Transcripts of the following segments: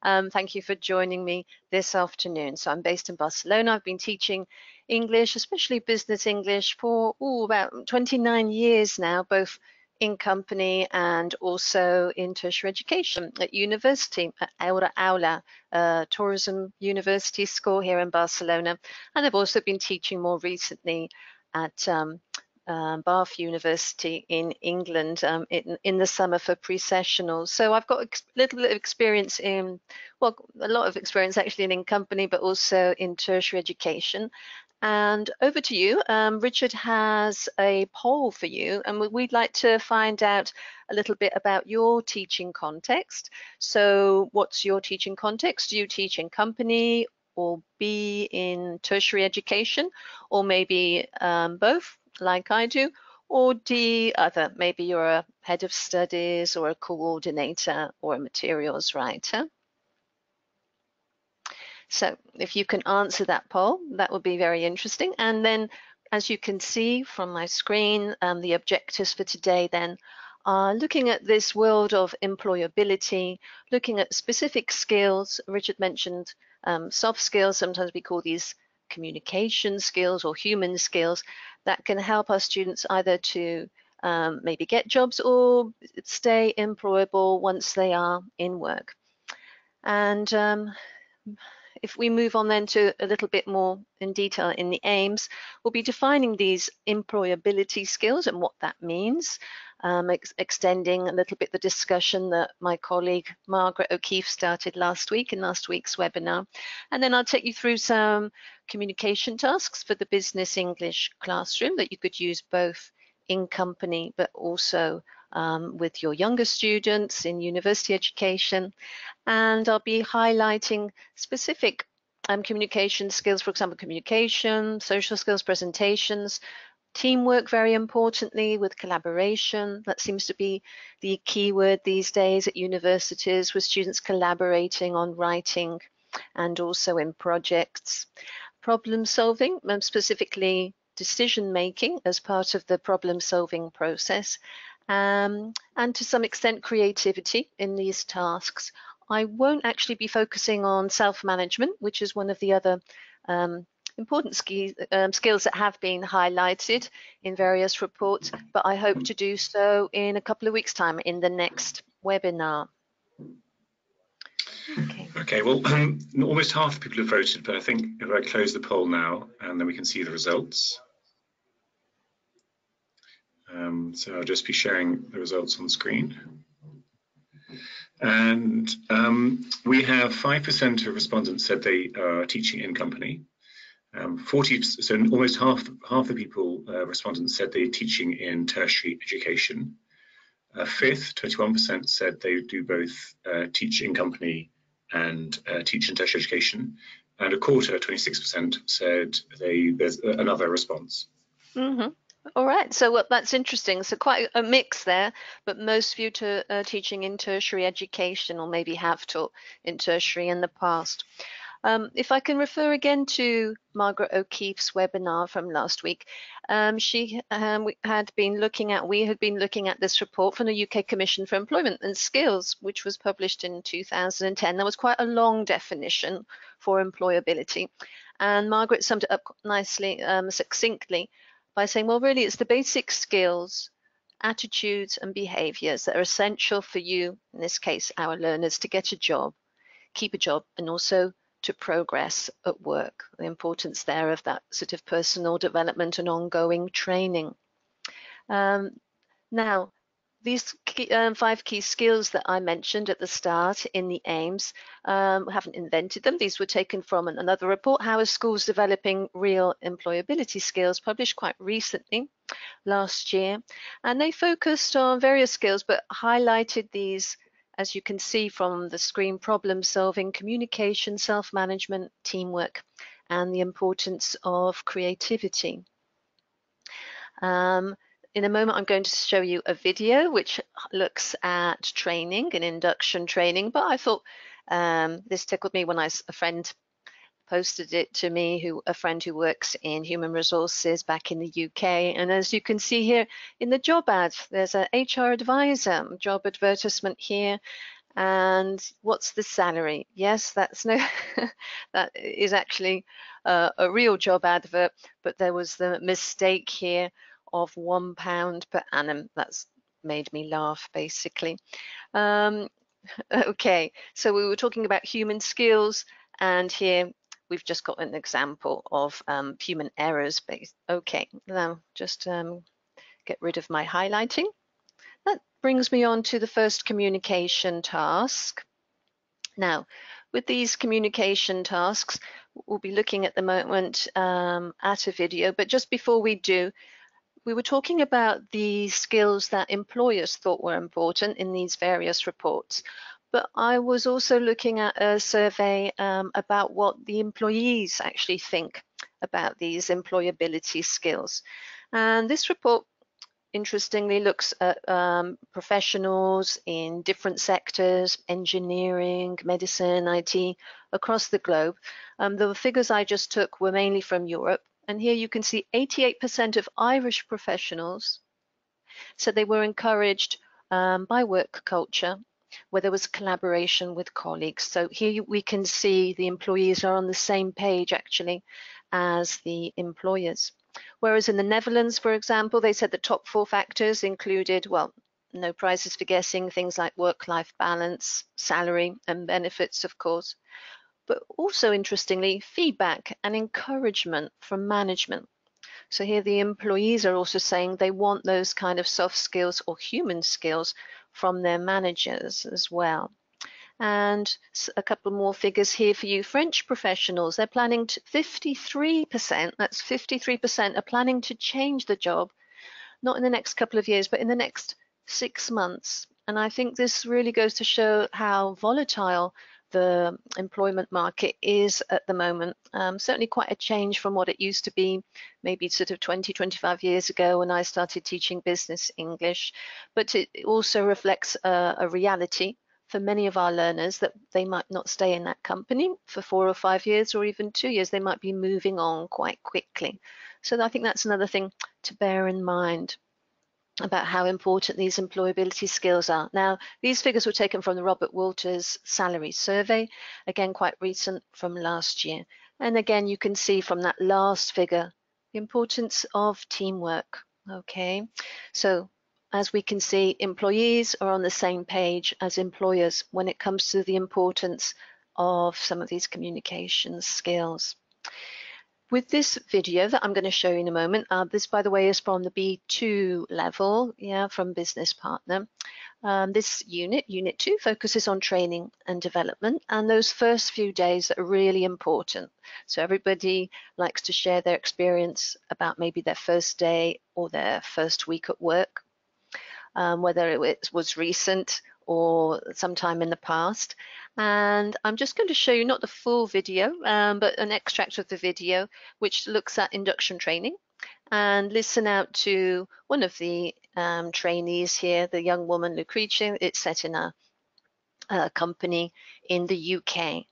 Thank you for joining me this afternoon. So I'm based in Barcelona. I've been teaching English, especially business English, for about 29 years now, both in company and also in tertiary education at university, at Aula, tourism university school here in Barcelona. And I've also been teaching more recently at Bath University in England in the summer for pre-sessionals. So I've got a little bit of experience in, well, a lot of experience actually in company, but also in tertiary education. And over to you. Richard has a poll for you, and we'd like to find out a little bit about your teaching context. So what's your teaching context? Do you teach in company or be in tertiary education, or maybe both, like I do, or the other? Maybe you're a head of studies or a coordinator or a materials writer. So if you can answer that poll, that would be very interesting. And then, as you can see from my screen, the objectives for today then are looking at this world of employability, looking at specific skills. Richard mentioned soft skills. Sometimes we call these communication skills or human skills that can help our students either to maybe get jobs or stay employable once they are in work. And if we move on then to a little bit more in detail in the aims, we'll be defining these employability skills and what that means, extending a little bit the discussion that my colleague Margaret O'Keefe started last week in last week's webinar. And then I'll take you through some communication tasks for the business English classroom that you could use both in company but also with your younger students in university education. And I'll be highlighting specific communication skills, for example, communication, social skills, presentations, teamwork, very importantly, with collaboration. That seems to be the key word these days at universities, with students collaborating on writing and also in projects. Problem solving, specifically decision making as part of the problem solving process. And to some extent creativity in these tasks. I won't actually be focusing on self-management, which is one of the other important skills that have been highlighted in various reports, but I hope to do so in a couple of weeks' time in the next webinar. Okay, well, almost half the people have voted, but I think if I close the poll now, and then we can see the results. So I'll just be sharing the results on screen. And we have 5% of respondents said they are teaching in company. 40, so almost half the people, respondents said they're teaching in tertiary education. A fifth, 21%, said they do both teach in company and teach in tertiary education. And a quarter, 26%, said there's another response. Mm-hmm. All right, so that's interesting. So quite a mix there, but most view to teaching in tertiary education, or maybe have taught in tertiary in the past. If I can refer again to Margaret O'Keefe's webinar from last week, we had been looking at this report from the UK Commission for Employment and Skills, which was published in 2010. There was quite a long definition for employability, and Margaret summed it up nicely, succinctly, by saying, well, really, it's the basic skills, attitudes, and behaviors that are essential for you, in this case, our learners, to get a job, keep a job, and also to progress at work. The importance there of that sort of personal development and ongoing training. Now, these 5 key skills that I mentioned at the start in the aims, we haven't invented them. These were taken from another report, How are Schools Developing Real Employability Skills, published quite recently, last year. And they focused on various skills, but highlighted these, as you can see from the screen: problem solving, communication, self-management, teamwork, and the importance of creativity. In a moment, I'm going to show you a video which looks at training and induction training, but I thought this tickled me when a friend posted it to me, a friend who works in human resources back in the UK. And as you can see here in the job ad, there's an HR advisor job advertisement here. And what's the salary? Yes, that's no, that is actually a real job advert, but there was the mistake here of £1 per annum. That's made me laugh, basically. Okay, so we were talking about human skills, and here we've just got an example of human errors based. Okay, now just get rid of my highlighting. That brings me on to the first communication task. Now, with these communication tasks, we'll be looking at the moment at a video, but just before we do, we were talking about the skills that employers thought were important in these various reports. But I was also looking at a survey about what the employees actually think about these employability skills. And this report interestingly looks at professionals in different sectors, engineering, medicine, IT, across the globe. The figures I just took were mainly from Europe. And here you can see 88% of Irish professionals said they were encouraged by work culture, where there was collaboration with colleagues. So here we can see the employees are on the same page actually as the employers. Whereas in the Netherlands, for example, they said the top 4 factors included, well, no prizes for guessing, things like work-life balance, salary, and benefits, of course. But also, interestingly, feedback and encouragement from management. So here the employees are also saying they want those kind of soft skills or human skills from their managers as well. And a couple more figures here for you. French professionals, they're planning to 53%, that's 53% are planning to change the job, not in the next couple of years, but in the next 6 months. And I think this really goes to show how volatile the employment market is at the moment. Certainly quite a change from what it used to be maybe sort of 20, 25 years ago when I started teaching business English. But it also reflects a reality for many of our learners that they might not stay in that company for 4 or 5 years or even 2 years. They might be moving on quite quickly. So I think that's another thing to bear in mind about how important these employability skills are. Now, these figures were taken from the Robert Walters salary survey, again, quite recent from last year. And again, you can see from that last figure, the importance of teamwork, okay? So as we can see, employees are on the same page as employers when it comes to the importance of some of these communication skills. With this video that I'm going to show you in a moment, this, by the way, is from the B2 level, from Business Partner. This unit 2, focuses on training and development, and those first few days are really important. So everybody likes to share their experience about maybe their first day or their first week at work, whether it was recent or sometime in the past. And I'm just going to show you not the full video, but an extract of the video, which looks at induction training. And listen out to one of the trainees here, the young woman Lucretia. It's set in a company in the UK.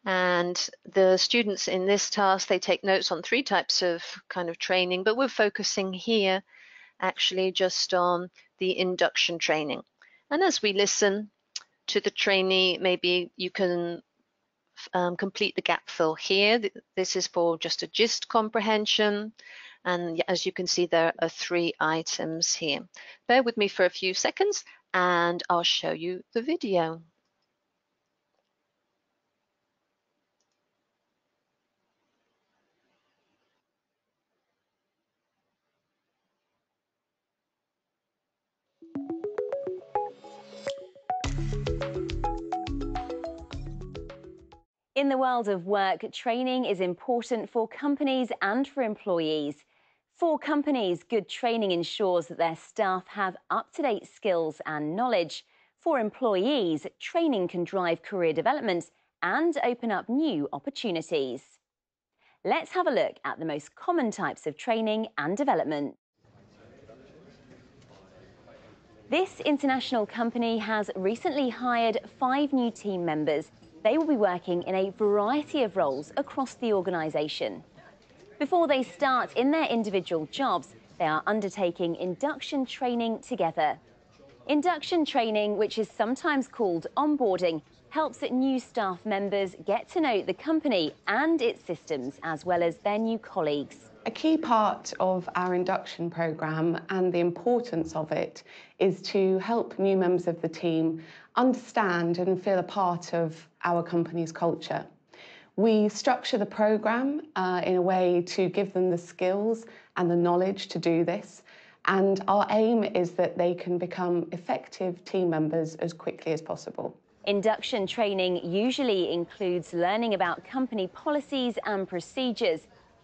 And the students in this task, they take notes on 3 types of kind of training, but we're focusing here actually just on the induction training. And as we listen to the trainee, maybe you can complete the gap fill here. This is for just a gist comprehension. And as you can see, there are 3 items here. Bear with me for a few seconds and I'll show you the video. In the world of work, training is important for companies and for employees. For companies, good training ensures that their staff have up-to-date skills and knowledge. For employees, training can drive career development and open up new opportunities. Let's have a look at the most common types of training and development. This international company has recently hired 5 new team members. They will be working in a variety of roles across the organisation. Before they start in their individual jobs, they are undertaking induction training together. Induction training, which is sometimes called onboarding, helps that new staff members get to know the company and its systems, as well as their new colleagues. A key part of our induction programme and the importance of it is to help new members of the team understand and feel a part of our company's culture. We structure the programme in a way to give them the skills and the knowledge to do this, and our aim is that they can become effective team members as quickly as possible. Induction training usually includes learning about company policies and procedures.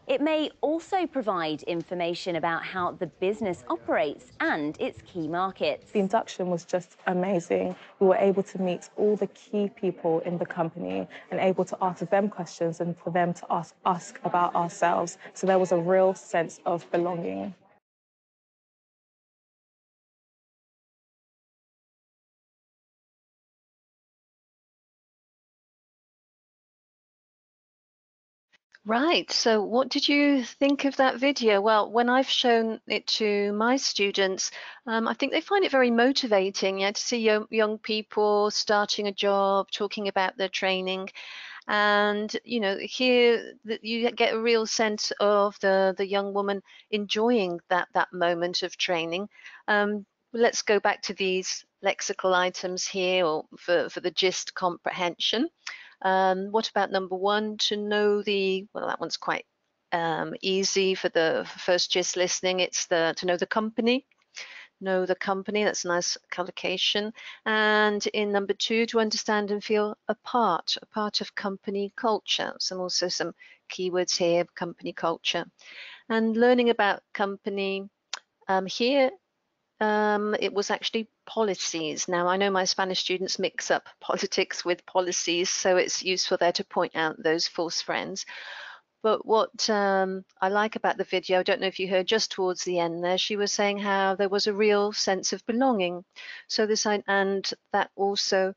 It may also provide information about how the business operates and its key markets. The induction was just amazing. We were able to meet all the key people in the company and able to ask them questions and for them to ask us about ourselves. So there was a real sense of belonging. Right, so what did you think of that video? Well, when I've shown it to my students, I think they find it very motivating, yeah, to see young people starting a job, talking about their training. And, you know, here that you get a real sense of the young woman enjoying that moment of training. Let's go back to these lexical items here, or for the gist comprehension. What about number one? To know well, that one's quite easy for the first gist listening. It's to know the company. Know the company, that's a nice collocation. And in number two, to understand and feel a part of company culture. Also some keywords here, company culture. And learning about company here, it was actually policies. Now, I know my Spanish students mix up politics with policies, so it's useful there to point out those false friends. But what I like about the video, I don't know if you heard just towards the end there, she was saying how there was a real sense of belonging. So and that also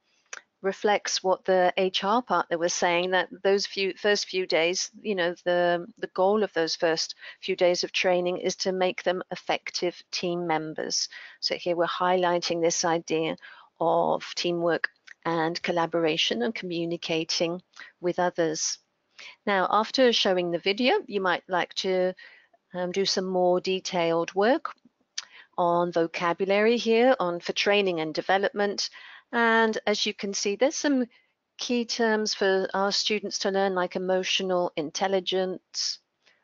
reflects what the HR partner was saying, that those first few days, you know, the goal of those first few days of training is to make them effective team members. So here we're highlighting this idea of teamwork and collaboration and communicating with others. Now, after showing the video, you might like to do some more detailed work on vocabulary here, for training and development. And as you can see, there's some key terms for our students to learn, like emotional intelligence,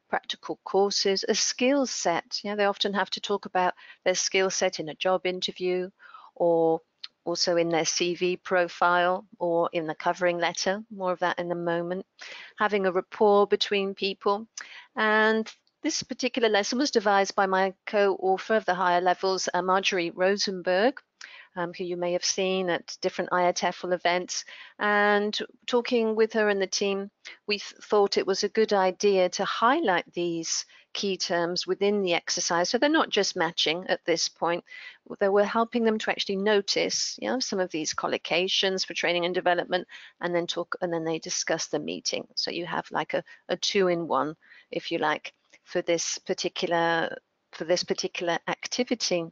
practical courses, a skill set. You know, they often have to talk about their skill set in a job interview, or also in their CV profile, or in the covering letter. More of that in a moment. Having a rapport between people. And this particular lesson was devised by my co-author of the higher levels, Marjorie Rosenberg, who you may have seen at different IATEFL events. And talking with her and the team, we thought it was a good idea to highlight these key terms within the exercise. So they're not just matching at this point, they were helping them to actually notice, you know, some of these collocations for training and development, and then they discuss the meeting. So you have like a two-in-one, if you like, for this particular activity.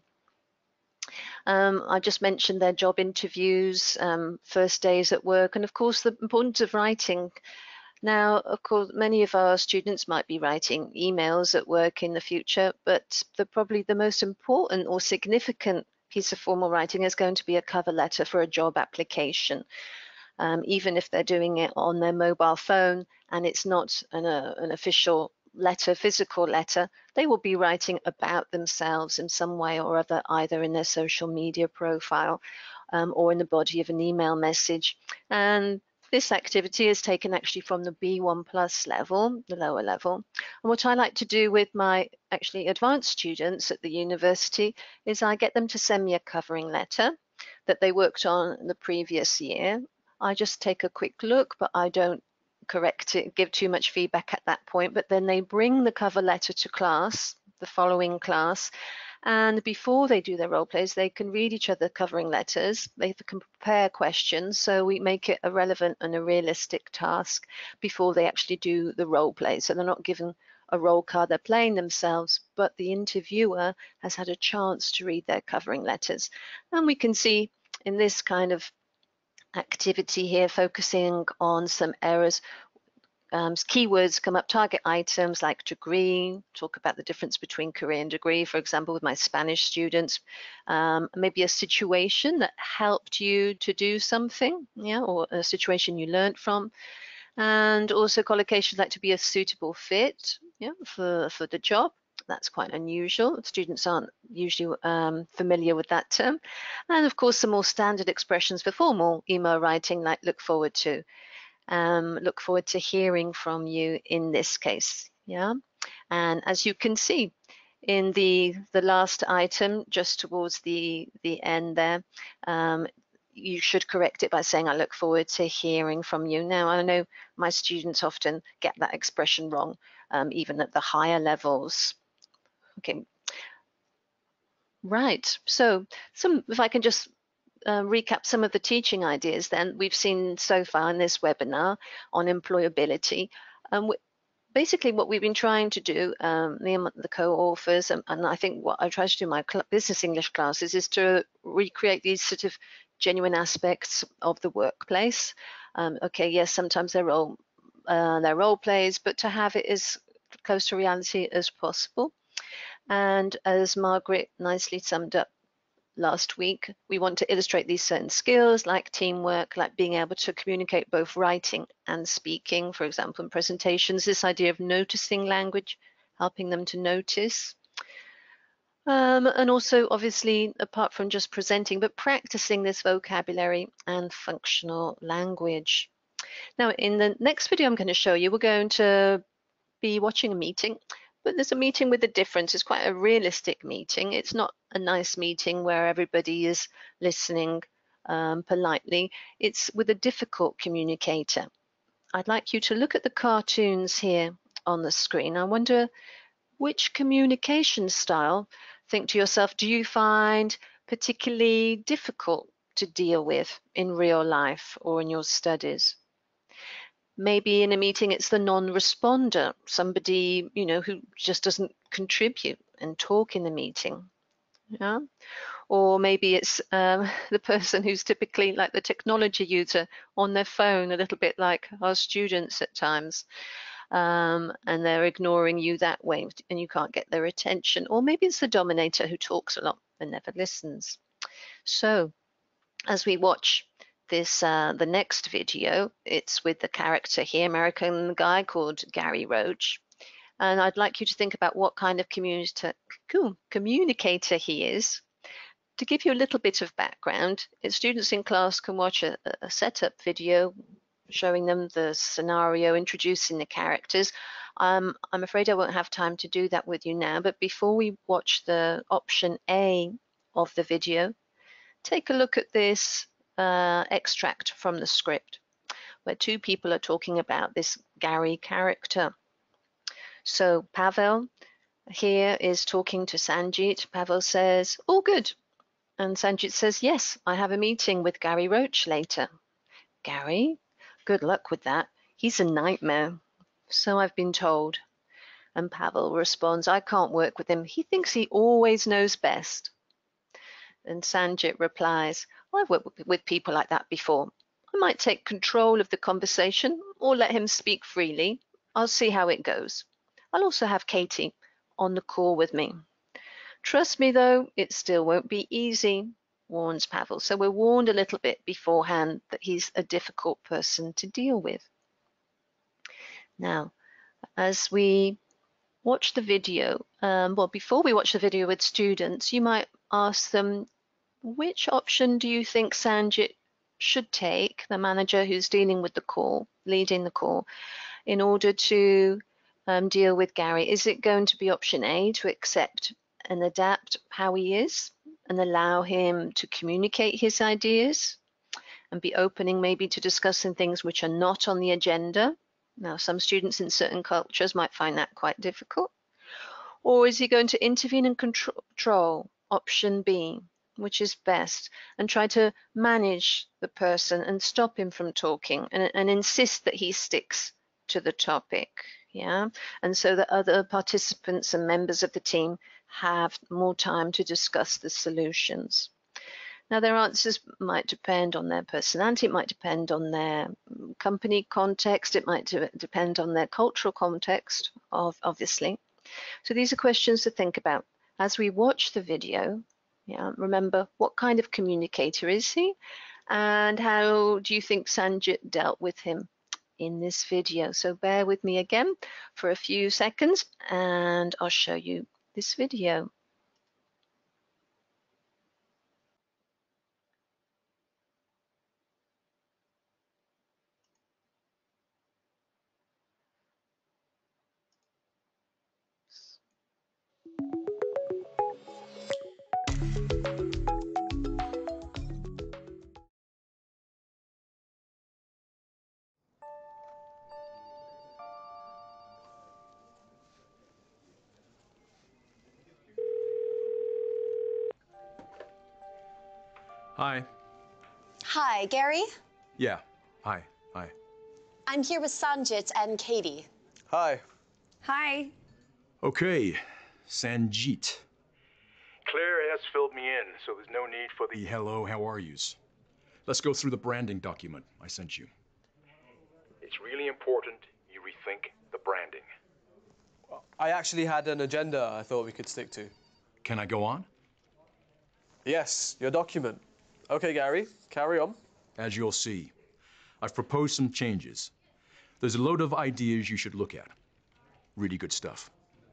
I just mentioned their job interviews, first days at work, and of course the importance of writing. Now, of course, many of our students might be writing emails at work in the future, but probably the most important or significant piece of formal writing is going to be a cover letter for a job application. Even if they're doing it on their mobile phone and it's not an official letter, physical letter, they will be writing about themselves in some way or other, either in their social media profile or in the body of an email message. And this activity is taken actually from the B1 plus level, the lower level. And what I like to do with my actually advanced students at the university is I get them to send me a covering letter that they worked on the previous year. I just take a quick look, but I don't correct it, give too much feedback at that point. But then they bring the cover letter to class, the following class, and before they do their role plays, they can read each other covering letters. They can prepare questions, so we make it a relevant and a realistic task before they actually do the role play. So they're not given a role card, they're playing themselves, but the interviewer has had a chance to read their covering letters. And we can see in this kind of activity here, focusing on some errors, keywords come up, target items like degree, talk about the difference between career and degree, for example, with my Spanish students, maybe a situation that helped you to do something, yeah, or a situation you learned from, and also collocations like to be a suitable fit, yeah, for the job. That's quite unusual. Students aren't usually familiar with that term. And of course, some more standard expressions for formal email writing, like look forward to hearing from you in this case. Yeah, and as you can see in the last item, just towards the end there, you should correct it by saying, I look forward to hearing from you. Now, I know my students often get that expression wrong, even at the higher levels. Okay, right. So if I can just recap some of the teaching ideas then we've seen so far in this webinar on employability. Basically what we've been trying to do, me and the co-authors, and I think what I try to do in my business English classes is to recreate these sort of genuine aspects of the workplace. Okay, yes, sometimes they're role plays, but to have it as close to reality as possible. And as Margaret nicely summed up last week, we want to illustrate these certain skills like teamwork, like being able to communicate both writing and speaking, for example, in presentations, this idea of noticing language, helping them to notice. And also, obviously, apart from just presenting, but practicing this vocabulary and functional language. Now, in the next video I'm going to show you, we're going to be watching a meeting, but there's a meeting with a difference. It's quite a realistic meeting. It's not a nice meeting where everybody is listening politely. It's with a difficult communicator. I'd like you to look at the cartoons here on the screen. I wonder which communication style, think to yourself, do you find particularly difficult to deal with in real life or in your studies? Maybe in a meeting it's the non-responder, somebody, you know, who just doesn't contribute and talk in the meeting. Yeah? Or maybe it's the person who's typically like the technology user on their phone, a little bit like our students at times, and they're ignoring you that way and you can't get their attention. Or maybe it's the dominator who talks a lot and never listens. So as we watch this, the next video, it's with the character here, American guy called Gary Roach. And I'd like you to think about what kind of communicator he is. To give you a little bit of background, students in class can watch a setup video showing them the scenario, introducing the characters. I'm afraid I won't have time to do that with you now, but before we watch the option A of the video, take a look at this extract from the script where two people are talking about this Gary character. So Pavel here is talking to Sanjit. Pavel says, all good. And Sanjit says, yes, I have a meeting with Gary Roach later. Gary? Good luck with that. He's a nightmare. So I've been told. And Pavel responds, I can't work with him. He thinks he always knows best. And Sanjit replies, well, I've worked with people like that before. I might take control of the conversation or let him speak freely. I'll see how it goes. I'll also have Katie on the call with me. Trust me, though, it still won't be easy, warns Pavel. So we're warned a little bit beforehand that he's a difficult person to deal with. Now, as we watch the video, well, before we watch the video with students, you might ask them, which option do you think Sanjit should take, the manager who's dealing with the call, leading the call, in order to deal with Gary? Is it going to be option A, to accept and adapt how he is and allow him to communicate his ideas and be opening maybe to discussing things which are not on the agenda? Now, some students in certain cultures might find that quite difficult. Or is he going to intervene and control, option B, which is best, and try to manage the person and stop him from talking and insist that he sticks to the topic? yeah, and so that other participants and members of the team have more time to discuss the solutions. Now, their answers might depend on their personality, it might depend on their company context, it might depend on their cultural context, obviously. So these are questions to think about. As we watch the video, yeah, remember, what kind of communicator is he? And how do you think Sanjit dealt with him in this video? So bear with me again for a few seconds and I'll show you this video. Hi. Hi, Gary. Yeah. Hi. Hi. I'm here with Sanjit and Katie. Hi. Hi. Okay. Sanjit. Claire has filled me in, so there's no need for the hello, how are yous. Let's go through the branding document I sent you. It's really important you rethink the branding. I actually had an agenda I thought we could stick to. Can I go on? Yes, your document. Okay, Gary, carry on. As you'll see, I've proposed some changes. There's a load of ideas you should look at. Really good stuff,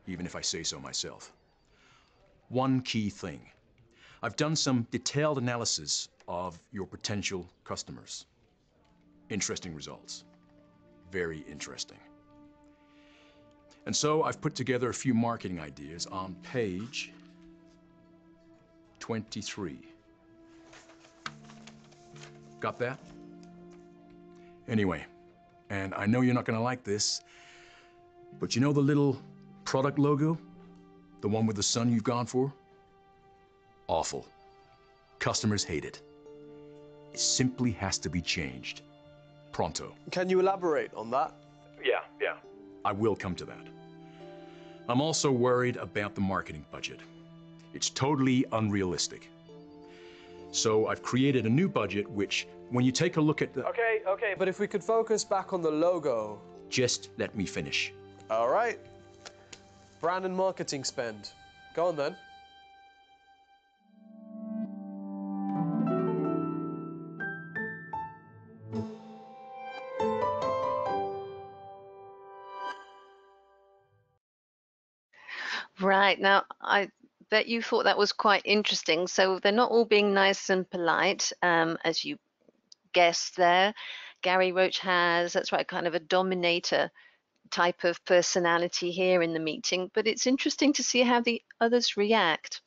even if I say so myself. One key thing. I've done some detailed analysis of your potential customers. Interesting results. Very interesting. And so I've put together a few marketing ideas on page 23. Got that? Anyway, and I know you're not gonna like this, but you know the little product logo? The one with the sun you've gone for? Awful. Customers hate it. It simply has to be changed. Pronto. Can you elaborate on that? Yeah. I will come to that. I'm also worried about the marketing budget. It's totally unrealistic. So I've created a new budget which, when you take a look at the... Okay, but if we could focus back on the logo. Just let me finish. All right. Brand and marketing spend. Go on then. Right, now I bet you thought that was quite interesting. So they're not all being nice and polite, as you guessed there. Gary Roach has, that's right, kind of a dominator type of personality here in the meeting, but it's interesting to see how the others react.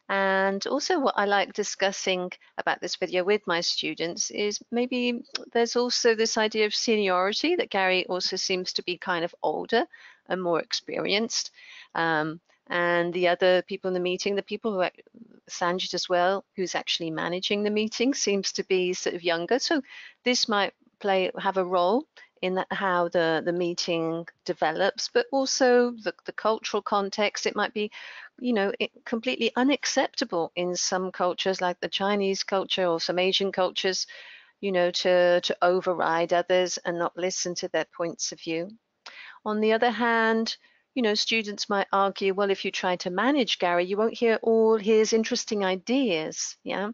And also what I like discussing about this video with my students is maybe there's also this idea of seniority, that Gary also seems to be kind of older and more experienced. And the other people in the meeting, the people who, Sanjit as well, who's actually managing the meeting, seems to be sort of younger. So this might have a role in that, how the meeting develops, but also the cultural context. It might be, completely unacceptable in some cultures, like the Chinese culture or some Asian cultures, to override others and not listen to their points of view. On the other hand, students might argue, well, if you try to manage Gary, you won't hear all his interesting ideas. Yeah,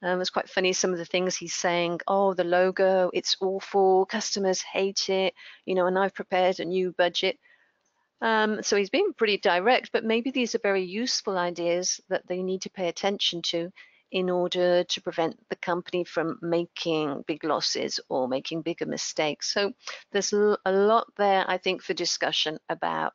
it's quite funny, some of the things he's saying. Oh, the logo, it's awful. Customers hate it. And I've prepared a new budget. So he's being pretty direct, but maybe these are very useful ideas that they need to pay attention to in order to prevent the company from making big losses or making bigger mistakes. So there's a lot there, I think, for discussion about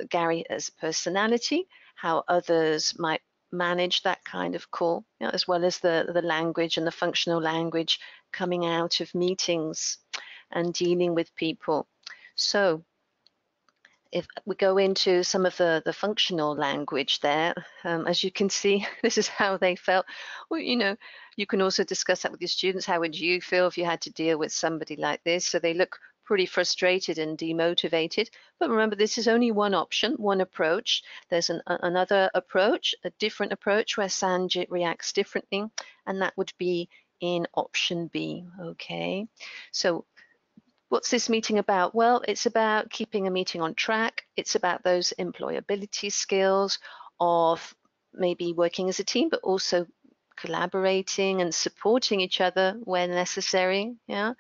Gary as a personality, how others might manage that kind of call, as well as the language and the functional language coming out of meetings and dealing with people. So if we go into some of the functional language there, as you can see, this is how they felt. Well, you can also discuss that with your students. How would you feel if you had to deal with somebody like this? So they look pretty frustrated and demotivated. But remember, this is only one option, one approach. There's another approach, a different approach where Sanjit reacts differently, and that would be in option B, okay? So what's this meeting about? Well, it's about keeping a meeting on track. It's about those employability skills of maybe working as a team, but also collaborating and supporting each other where necessary, yeah,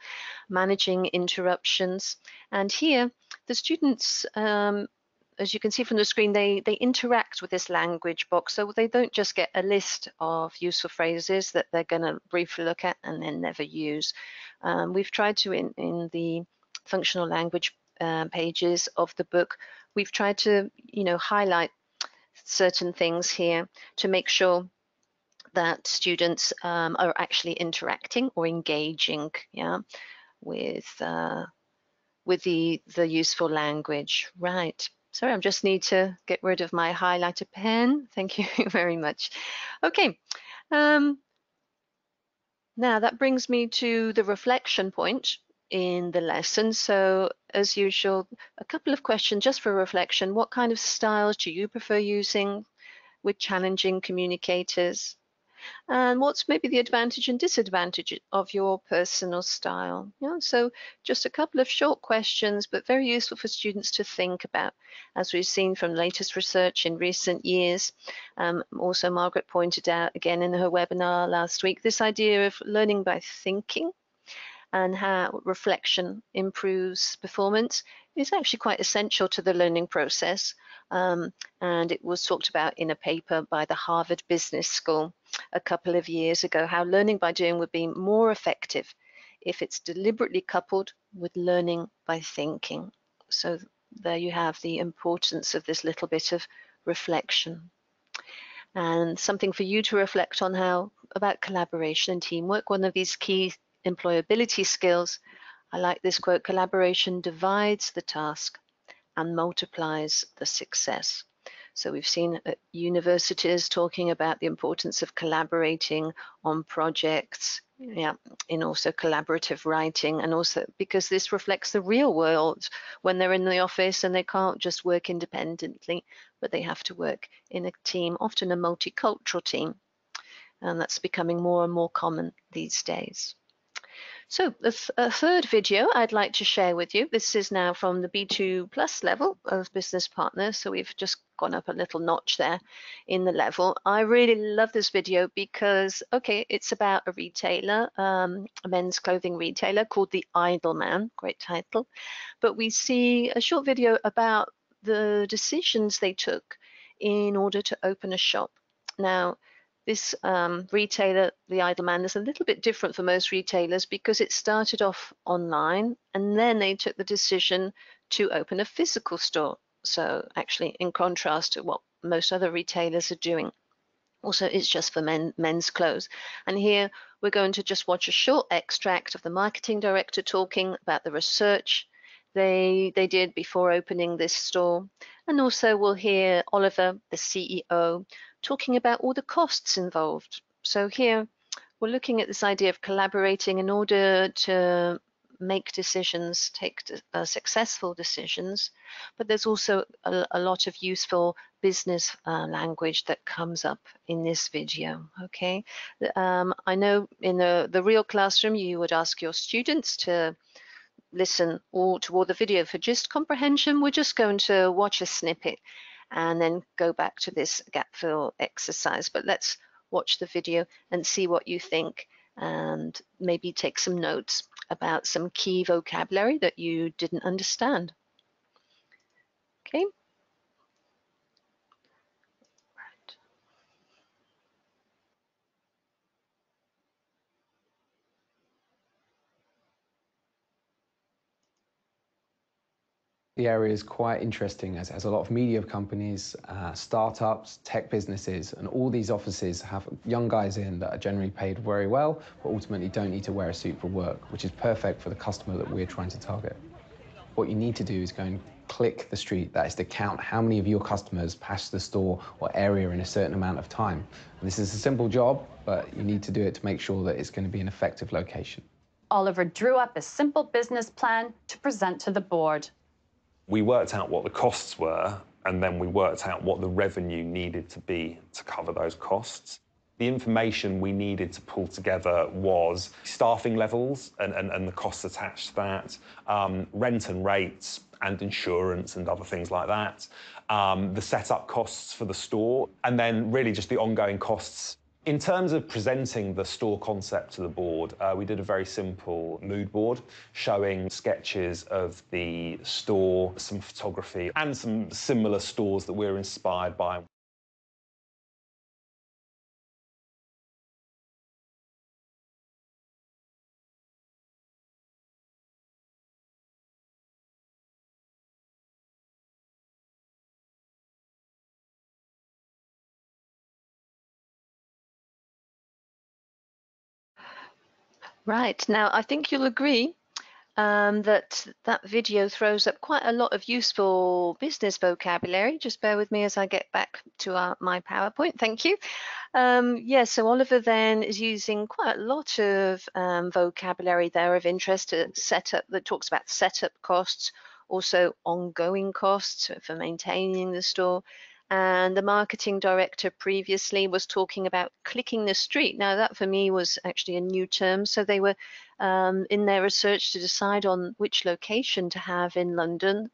managing interruptions. And here, the students, as you can see from the screen, they interact with this language box. So they don't just get a list of useful phrases that they're going to briefly look at and then never use. We've tried to, in the functional language pages of the book, we've tried to, highlight certain things here to make sure that students are actually interacting or engaging, yeah, with the useful language. Right. Sorry, I just need to get rid of my highlighter pen. Thank you very much. Okay. Now that brings me to the reflection point in the lesson. So as usual, a couple of questions just for reflection. What kind of styles do you prefer using with challenging communicators? And what's maybe the advantage and disadvantage of your personal style? Yeah, so just a couple of short questions, but very useful for students to think about, as we've seen from latest research in recent years. Also, Margaret pointed out again in her webinar last week, this idea of learning by thinking and how reflection improves performance is actually quite essential to the learning process. And it was talked about in a paper by the Harvard Business School a couple of years ago, how learning by doing would be more effective if it's deliberately coupled with learning by thinking. So there you have the importance of this little bit of reflection. And something for you to reflect on about collaboration and teamwork, one of these key employability skills. I like this quote: collaboration divides the task and multiplies the success. So we've seen at universities talking about the importance of collaborating on projects, yeah, in also collaborative writing, and also because this reflects the real world when they're in the office and they can't just work independently, but they have to work in a team, often a multicultural team. And that's becoming more and more common these days. So a third video I'd like to share with you. This is now from the B2 plus level of business partner. So we've just gone up a little notch there in the level. I really love this video because, okay, it's about a retailer, a men's clothing retailer called the Idle Man, great title. But we see a short video about the decisions they took in order to open a shop. Now, this retailer, the Idle Man, is a little bit different for most retailers because it started off online and then they took the decision to open a physical store. So actually, in contrast to what most other retailers are doing. Also, it's just for men's clothes. And here we're going to just watch a short extract of the marketing director talking about the research they did before opening this store. And also we'll hear Oliver, the CEO, talking about all the costs involved. So here we're looking at this idea of collaborating in order to make decisions, take successful decisions, but there's also a lot of useful business language that comes up in this video, okay? I know in the real classroom you would ask your students to listen to all the video for just comprehension. We're just going to watch a snippet and then go back to this gap fill exercise. But let's watch the video and see what you think and maybe take some notes about some key vocabulary that you didn't understand. Okay. The area is quite interesting as it has a lot of media companies, startups, tech businesses, and all these offices have young guys in that are generally paid very well, but ultimately don't need to wear a suit for work, which is perfect for the customer that we're trying to target. What you need to do is go and click the street, that is to count how many of your customers pass the store or area in a certain amount of time. And this is a simple job, but you need to do it to make sure that it's going to be an effective location. Oliver drew up a simple business plan to present to the board. We worked out what the costs were, and then we worked out what the revenue needed to be to cover those costs. The information we needed to pull together was staffing levels and the costs attached to that, rent and rates and insurance and other things like that, the setup costs for the store, and then really just the ongoing costs. In terms of presenting the store concept to the board, we did a very simple mood board showing sketches of the store, some photography, and some similar stores that we're inspired by. Right, now I think you'll agree that video throws up quite a lot of useful business vocabulary. Just bear with me as I get back to my PowerPoint. Thank you. So Oliver then is using quite a lot of vocabulary there of interest to setup, that talks about setup costs, also ongoing costs for maintaining the store. And the marketing director previously was talking about clicking the street. Now that for me was actually a new term. So they were in their research to decide on which location to have in London.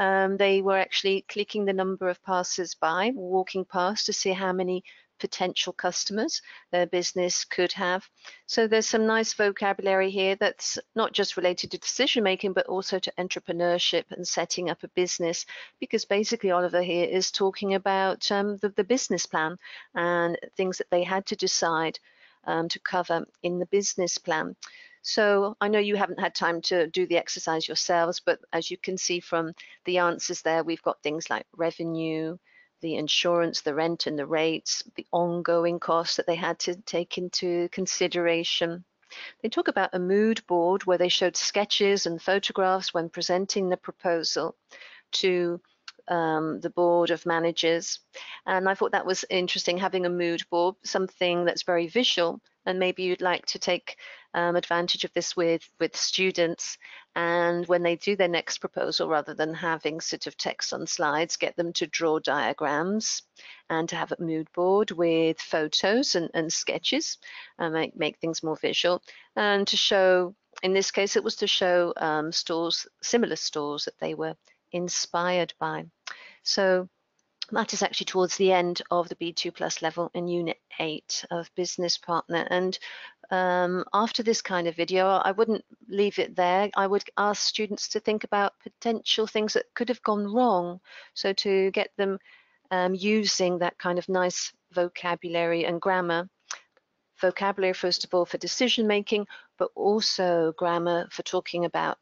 They were actually clicking the number of passers-by walking past to see how many potential customers their business could have. So there's some nice vocabulary here that's not just related to decision making, but also to entrepreneurship and setting up a business, because basically Oliver here is talking about the business plan and things that they had to decide to cover in the business plan. So I know you haven't had time to do the exercise yourselves, but as you can see from the answers there, we've got things like revenue, the insurance, the rent and the rates, the ongoing costs that they had to take into consideration. They talk about a mood board where they showed sketches and photographs when presenting the proposal to the board of managers. And I thought that was interesting, having a mood board, something that's very visual. And maybe you'd like to take advantage of this with students, and when they do their next proposal, rather than having sort of text on slides, get them to draw diagrams and to have a mood board with photos and sketches and make things more visual. And to show, in this case, it was to show stores, similar stores that they were inspired by. So that is actually towards the end of the B2 Plus level in Unit 8 of Business Partner. And after this kind of video, I wouldn't leave it there. I would ask students to think about potential things that could have gone wrong. So to get them using that kind of nice vocabulary and grammar. Vocabulary, first of all, for decision making, but also grammar for talking about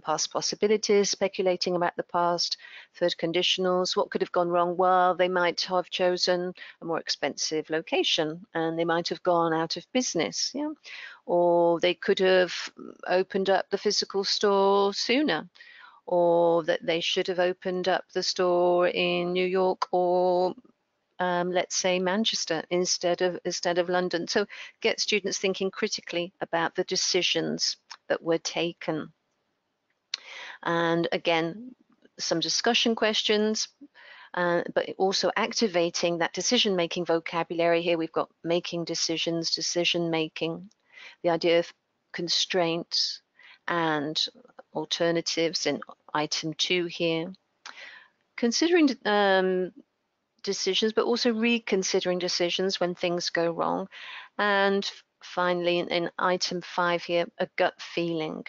past possibilities, speculating about the past, third conditionals. What could have gone wrong? Well, they might have chosen a more expensive location and they might have gone out of business, yeah? Or they could have opened up the physical store sooner, or that they should have opened up the store in New York or let's say Manchester instead of London. So get students thinking critically about the decisions that were taken. And again, some discussion questions, but also activating that decision-making vocabulary. Here we've got making decisions, decision-making, the idea of constraints and alternatives in item 2 here. Considering decisions, but also reconsidering decisions when things go wrong. And finally, in item 5 here, a gut feeling.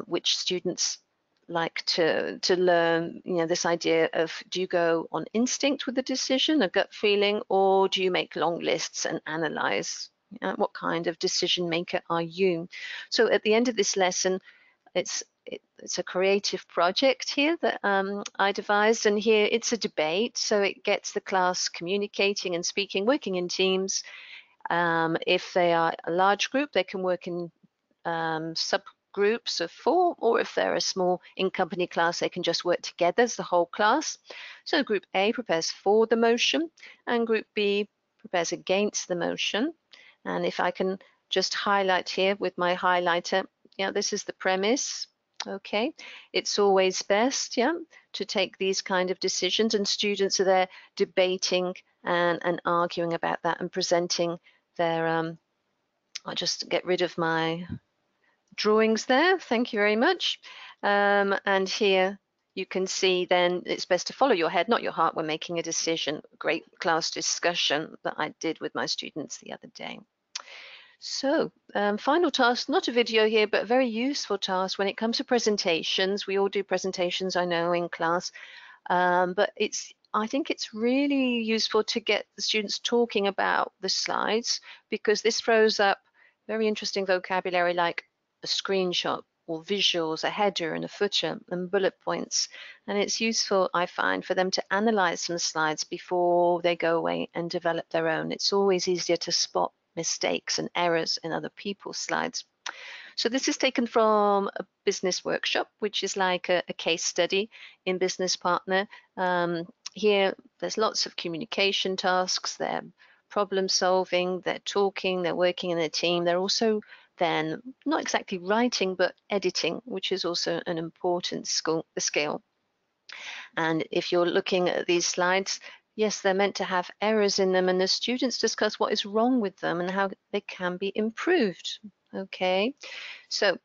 Which students like to learn, you know, this idea of, do you go on instinct with the decision, a gut feeling, or do you make long lists and analyze? What kind of decision maker are you? So at the end of this lesson, it's a creative project here that I devised, and here it's a debate, so it gets the class communicating and speaking, working in teams. If they are a large group, they can work in subgroups of 4, or if they're a small in-company class, they can just work together as the whole class. So group A prepares for the motion and group B prepares against the motion. And if I can just highlight here with my highlighter. Yeah, this is the premise. Okay, it's always best, yeah, to take these kind of decisions, and students are there debating and arguing about that and presenting their I'll just get rid of my drawings there. Thank you very much. And here you can see then it's best to follow your head, not your heart, when making a decision. Great class discussion that I did with my students the other day. So final task, not a video here, but a very useful task when it comes to presentations. We all do presentations, I know, in class, but I think it's really useful to get the students talking about the slides, because this throws up very interesting vocabulary like a screenshot or visuals, a header and a footer and bullet points. And it's useful, I find, for them to analyze some slides before they go away and develop their own. It's always easier to spot mistakes and errors in other people's slides. So this is taken from a business workshop, which is like a case study in Business Partner. Here, there's lots of communication tasks. They're problem solving, they're talking, they're working in a team. They're also then not exactly writing, but editing, which is also an important skill. And if you're looking at these slides, yes, they're meant to have errors in them, and the students discuss what is wrong with them and how they can be improved. Okay, so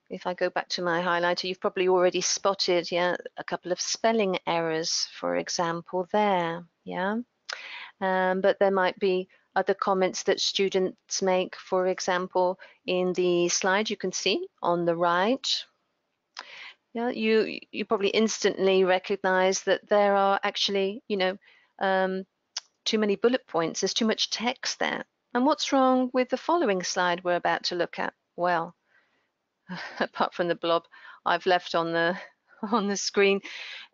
if I go back to my highlighter, you've probably already spotted, yeah, a couple of spelling errors, for example, there, yeah. But there might be other comments that students make. For example, in the slide you can see on the right, yeah, you probably instantly recognize that there are actually, you know, too many bullet points. There's too much text there. And what's wrong with the following slide we're about to look at? Well, apart from the blob I've left on the screen,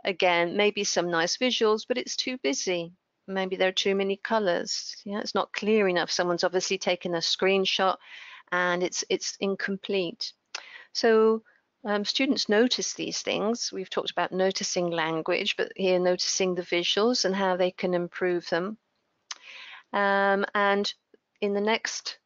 again, maybe some nice visuals, but it's too busy. Maybe there are too many colors. Yeah, it's not clear enough. Someone's obviously taken a screenshot and it's incomplete. So students notice these things. We've talked about noticing language, but here noticing the visuals and how they can improve them. And in the next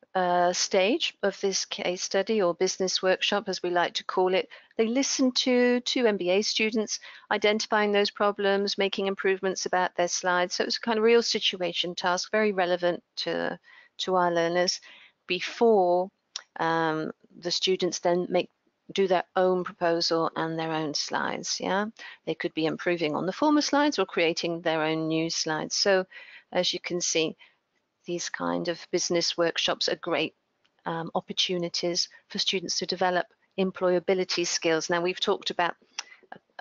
stage of this case study or business workshop, as we like to call it, they listen to two MBA students identifying those problems, making improvements about their slides. So it's a kind of real situation task, very relevant to our learners, before the students then do their own proposal and their own slides. Yeah, they could be improving on the former slides or creating their own new slides. So as you can see, these kind of business workshops are great opportunities for students to develop employability skills. Now, we've talked about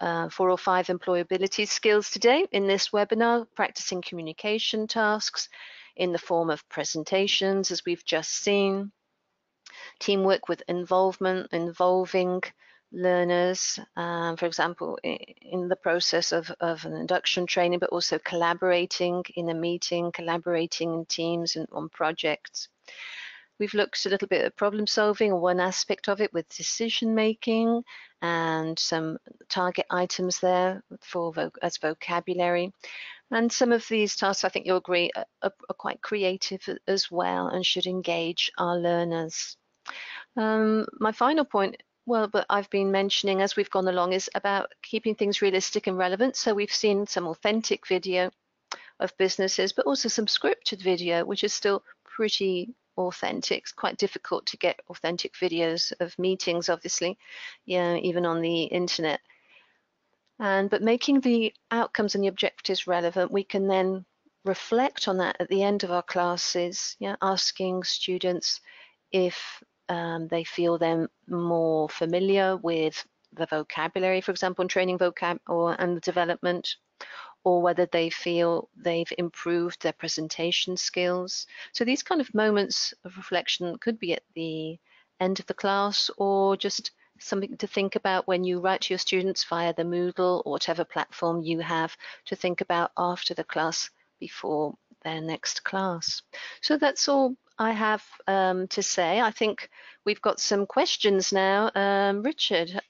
4 or 5 employability skills today in this webinar, practicing communication tasks in the form of presentations, as we've just seen, teamwork with involvement, involving learners, for example, in the process of an induction training, but also collaborating in a meeting, collaborating in teams and on projects. We've looked a little bit at problem solving, or one aspect of it, with decision making, and some target items there as vocabulary. And some of these tasks, I think you'll agree, are quite creative as well and should engage our learners. My final point, well, but I've been mentioning as we've gone along, is about keeping things realistic and relevant. So we've seen some authentic video of businesses, but also some scripted video, which is still pretty authentic. It's quite difficult to get authentic videos of meetings, obviously, yeah, even on the internet. But making the outcomes and the objectives relevant, we can then reflect on that at the end of our classes, yeah, asking students if they feel they're more familiar with the vocabulary, for example, in training vocab and the development, or whether they feel they've improved their presentation skills. So these kind of moments of reflection could be at the end of the class, or just something to think about when you write to your students via the Moodle or whatever platform you have to think about after the class before their next class. So that's all I have to say. I think we've got some questions now. Richard,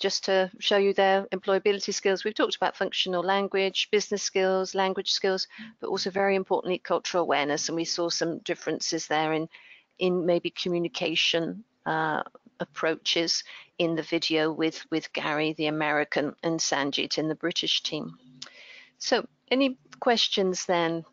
just to show you their employability skills, we've talked about functional language, business skills, language skills, but also very importantly, cultural awareness. And we saw some differences there in maybe communication approaches in the video with Gary, the American, and Sanjit in the British team. So any questions then